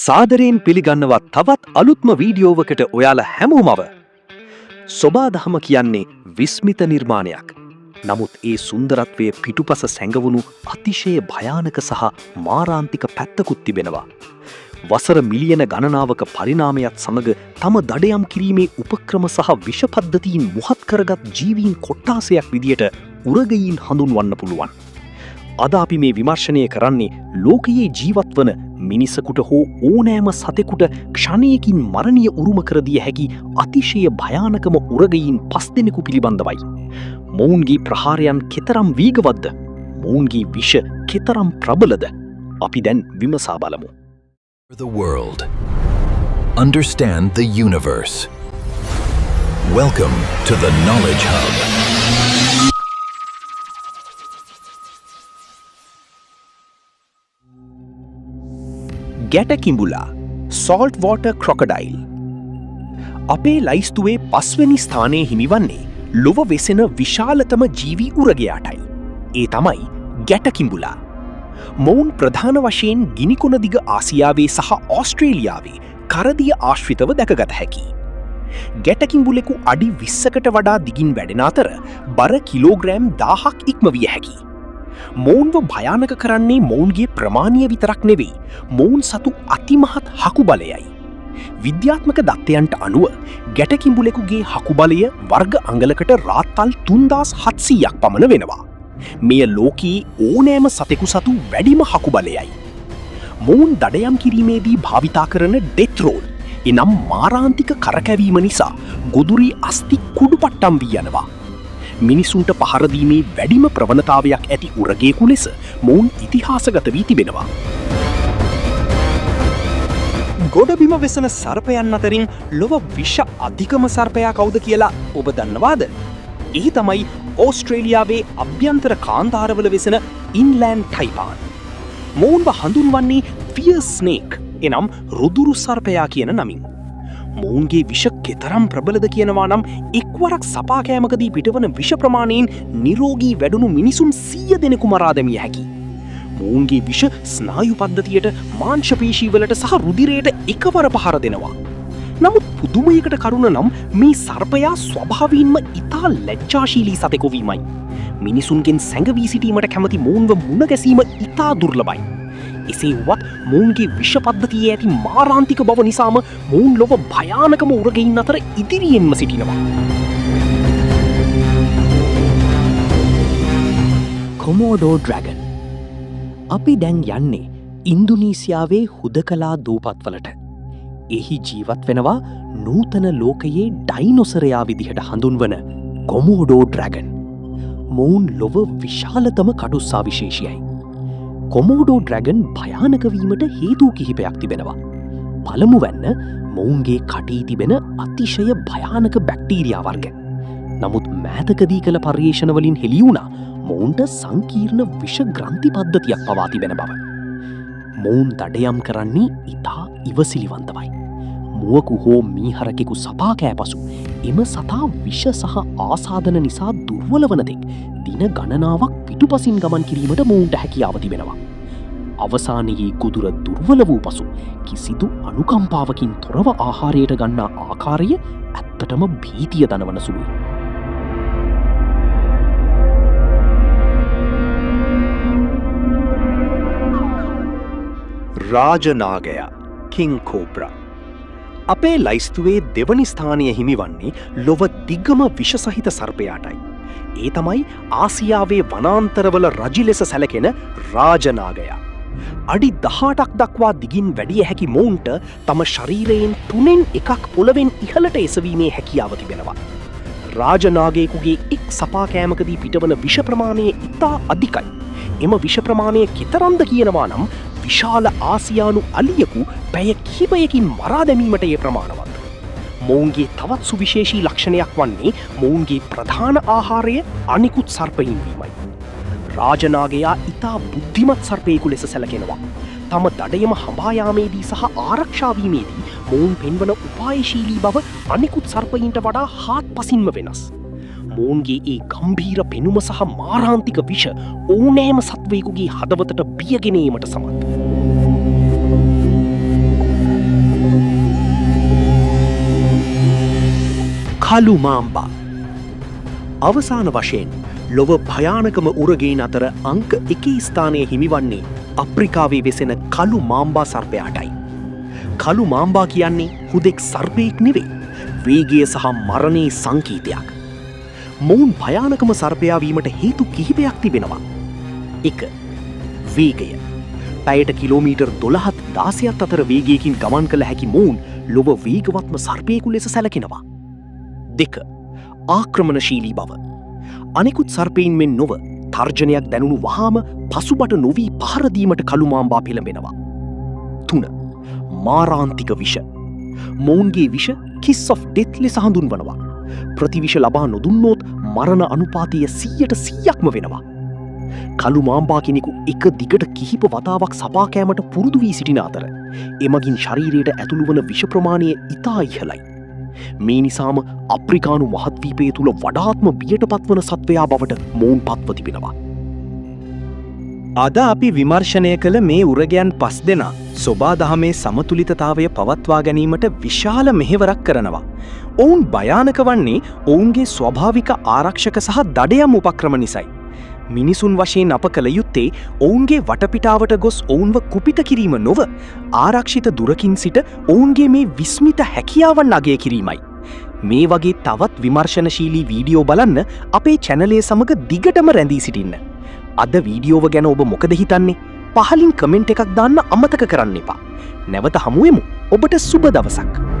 සාදරයෙන් පිළිගන්නවා තවත් අලුත්ම වීඩියෝවකට ඔයාලා හැමෝමව. සොබාදහම කියන්නේ විස්මිත නිර්මාණයක්. නමුත් ඒ සුන්දරත්වය පිටුපස සැඟවුණු අතිශය භයානක සහ මාරාන්තික පැත්තකුත් තිබෙනවා. වසර මිලියන ගණනාවක පරිණාමයත් සමග තම දඩයම් කිරීමේ උපක්‍රම සහ විෂපද්ධතීන් මුහත් කරගත් ජීවීන් කොට්ටාසයක් විදියට උරගයින් හඳුන්වන්න පුළුවන්. අද අපි මේ විමර්ශනය කරන්නේ ලෝකයේ ජීවත් වන මිනිසකුට හෝ ඕනෑම සතෙකුට ක්ෂණයකින් මරණීය උරුම කර දිය හැකි අතිශය භයානකම උරගයින් 5 දෙනෙකු පිළිබඳවයි. මොවුන්ගේ ප්‍රහාරයන් කෙතරම් වේගවත්ද? මොවුන්ගේ විෂ කෙතරම් ප්‍රබලද? අපි දැන් විමසා බලමු. The world. Understand the universe. Welcome to the Knowledge Hub. ගැටකිඹුලා salt water crocodile. අපේ ලයිස්තුවේ 5 වෙනි ස්ථානයේ හිමිවන්නේ ලොව වෙසෙන විශාලතම ජීවි උරගයාටයි. ඒ තමයි ගැටකිඹුලා. මොවුන් ප්‍රධාන වශයෙන් ගිනිකොන දිග ආසියාවේ සහ ඕස්ට්‍රේලියාවේ කරදිය ආශ්‍රිතව දැකගත හැකි. ගැටකිඹුලෙකු අඩි 20කට වඩා දිගින් වැඩෙන අතර බර කිලෝග්‍රෑම් 1000ක් ඉක්මවිය හැකි. මොවුන්ව භයානක කරන්නේ මොවුන්ගේ ප්‍රමාණය විතරක් නෙවෙයි, මොවුන් සතු අතිමහත් හකු බලයයි. විද්‍යාත්මක දත්තයන්ට අනුව ගැටකිඹුලෙකුගේ හකු බලය වර්ග අංගලකට රාත්තල් 3700ක් පමණ වෙනවා. මෙය ලෝකයේ ඕනෑම සතෙකු සතු වැඩිම හකු බලයයි. මොවුන් දඩයම් කිරීමේදී භාවිතා කරන ඩෙත් රෝල්, එනම් මාරාන්තික කරකැවීම නිසා ගොදුරේ අස්ති කුඩු පට්ටම් වී යනවා. මිනිසුන්ට පහරදීමේ වැඩිම ප්‍රවණතාවයක් ඇති උරගයෙකු ලෙස මොවුන් ඉතිහාසගත වී තිබෙනවා. ගොඩබිම වෙසෙන සර්පයන් අතරින් ලොව විෂ අධිකම සර්පයා කවුද කියලා ඔබ දන්නවාද? ඒ තමයි ඕස්ට්‍රේලියාවේ අභ්‍යන්තර කාන්තාරවල වෙසෙන ඉන්ලෑන්ඩ් ටයිපාන්. මොවුන්ව හඳුන්වන්නේ ෆියර්ස් ස්නේක්, එනම් රුදුරු සර්පයා කියන නමින්. මොවුන්ගේ විෂ කෙතරම් ප්‍රබලද කියනවා නම් එක්වරක් සපාකෑමකදී පිටවන විෂ ප්‍රමාණයෙන් නිරෝගී වැඩුණු මිනිසුන් 100 දෙනෙකු මරා දැමිය හැකි. මොවුන්ගේ විෂ ස්නායු පද්ධතියට, මාංශපේශීවලට සහ රුධිරයට එකවර පහර දෙනවා. නමුත් පුදුමයකට කරුණ නම් මේ සර්පයා ස්වභාවයෙන්ම ඉතා ලැජ්ජාශීලී සතෙකු වීමයි. මිනිසුන්ගෙන් සැඟවී සිටීමට කැමති මොවුන්ව මුණ ගැසීම ඉතා දුර්ලභයි. එසේ වුවත් මොවුන්ගේ විෂ පද්ධතියේ ඇති මාරාන්තික බව නිසාම මොවුන් ලොව භයානකම උරගයින් අතර ඉදිරියෙන්ම සිටිනවා. කොමෝඩෝ ඩ්‍රැගන්. අපි දැන් යන්නේ ඉන්දුනීසියාවේ හුදකලා දූපත්වලට. එහි ජීවත් වෙනවා නූතන ලෝකයේ ඩයිනොසරයා විදිහට හඳුන්වන කොමෝඩෝ ඩ්‍රැගන්. මොවුන් ලොව විශාලතම කටුස්සා විශේෂයයි. කොමෝඩෝ ඩ්‍රැගන් භයානකවීමට හේතු කිහිපයක් තිබෙනවා. පළමුවැන්න මොවුන්ගේ කටී තිබෙන අතිශය භයානක බැක්ටීරියා වර්ග. නමුත් මෑතකදී කළ පර්යේෂණවලින් හෙළිවුණා මොවුන්ට සංකීර්ණ විෂ ග්‍රන්ථි පද්ධතියක් පවා තිබෙන බව. මොවුන් දඩයම් කරන්නේ ඉතා ඉවසිලිවන්තවයි. මුවකු හෝ මීහරකෙකු සපාකෑ පසු එම සතා විෂ සහ ආසාදන නිසා දුර්වල වනතෙක් දින ගණනාවක් පිටුපසින් ගමන් කිරීමට මොවුන්ට හැකියාව තිබෙනවා. අවසානයේ ගොදුර දුර්වල වූ පසු කිසිදු අනුකම්පාවකින් තොරව ආහාරයට ගන්නා ආකාරය ඇත්තටම භීතිය දනවන සුළුයි. රාජනාගයා කිං කෝබ්‍රා. අපේ ලයිස්තුවේ දෙවනි ස්ථානය හිමිවන්නේ ලොව දිග්ගම විෂසහිත සර්පයාටයි. ඒ තමයි ආසියාවේ වනාන්තරවල රජි ලෙස සැලකෙන රාජනාගයා. අඩි 18ක් දක්වා දිගින් වැඩිය හැකි මොවුන්ට තම ශරීරයෙන් 3න් 1ක් පොළවෙන් ඉහළට එසවීමේ හැකියාව තිබෙනවා. රාජනාගයෙකුගේ එක් සපාකෑමකදී පිටවන විෂ ප්‍රමාණය ඉතා අධිකයි. එම විෂ ප්‍රමාණය කෙතරම්ද කියනවා නම් විශාල ආසියානු අලියකු පැය කිහිපයකින් මරා දැමීමට ඒ ප්‍රමාණවත්. මොවුන්ගේ තවත් සුවිශේෂී ලක්ෂණයක් වන්නේ මොවුන්ගේ ප්‍රධාන ආහාරය අනිකුත් සර්පයින් වීමයි. රාජනාගයා ඉතා බුද්ධිමත් සර්පයෙකු ලෙස සැලකෙනවා. තම දඩයම හඹායාමේදී සහ ආරක්ෂාවීමේදී මොවුන් පෙන්වන උපායශීලී බව අනිකුත් සර්පයින්ට වඩා හාත්පසින්ම වෙනස්. මොවුන්ගේ ඒ ගම්භීර පෙනුම සහ මාරාන්තික විෂ ඕනෑම සත්වයෙකුගේ හදවතට බියගෙනීමට සමත්. කළු මාම්බා. අවසාන වශයෙන් ලොව භයානකම උරගේන් අතර අංක 1 ස්ථානය හිමිවන්නේ අප්‍රිකාවේ වෙසෙන කළු මාම්බා සර්පයාටයි. කළු මාම්බා කියන්නේ හුදෙක් සර්පයෙක් නෙවෙයි. වේගය සහ මරණයේ සංකේතයක්. මොවුන් භයානකම සර්පයා වීමට හේතු කිහිපයක් තිබෙනවා. 1. වේගය. පැයට කිලෝමීටර් 12ත් 16ත් අතර වේගයකින් ගමන් කළ හැකි මොවුන් ලොව වේගවත්ම සර්පයෙකු ලෙස සැලකෙනවා. 2. ආක්‍රමණශීලී බව. අනෙකුත් සර්පයින් මෙන් නොව තර්ජනයක් දැනුණු වහාම පසුබට නොවී පහරදීමට කළු මාම්බා පෙළඹෙනවා. 3. මාරාන්තික විෂ. මොවුන්ගේ විෂ කිස් of death ලෙස හඳුන්වනවා. ප්‍රතිවිෂ ලබා නොදුන්නෝත් මරණ අනුපාතය 100%ක්ම වෙනවා. කළු මාම්බා කෙනෙකු එක දිගට කිහිප වතාවක් සපා කෑමට පුරුදු වී සිටින අතර එමගින් ශරීරයට ඇතුළු වන විෂ ප්‍රමාණය ඉතා ඉහළයි. මේ නිසාම අප්‍රිකානු මහද්වීපය තුළ වඩාත්ම බියට පත්වන සත්වයා බවට මොවුන් පත්ව තිබෙනවා. අද අපි විමර්ශනය කළ මේ උරගයන් 5 දෙනා සොබා දහමේ සමතුලිතතාවය පවත්වා ගැනීමට විශාල මෙහෙවරක් කරනවා. ඔවුන් භයානක වන්නේ ඔවුන්ගේ ස්වභාවික ආරක්ෂක සහ දඩයම් උපක්‍රම නිසයි. මිනිසුන් වශයෙන් අප කළ යුත්තේ ඔවුන්ගේ වටපිටාවට ගොස් ඔවුන්ව කුපිත කිරීම නොව ආරක්ෂිත දුරකින් සිට ඔවුන්ගේ මේ විස්මිත හැකියාවන් අගය කිරීමයි. මේ වගේ තවත් විමර්ශනශීලී වීඩියෝ බලන්න අපේ චැනලේ සමග දිගටම රැඳී සිටින්න. අද වීඩියෝව ගැන ඔබ මොකද හිතන්නේ? පහලින් කමෙන්ට් එකක් දාන්න අමතක කරන්න එපා. නැවත හමුවෙමු. ඔබට සුබ දවසක්.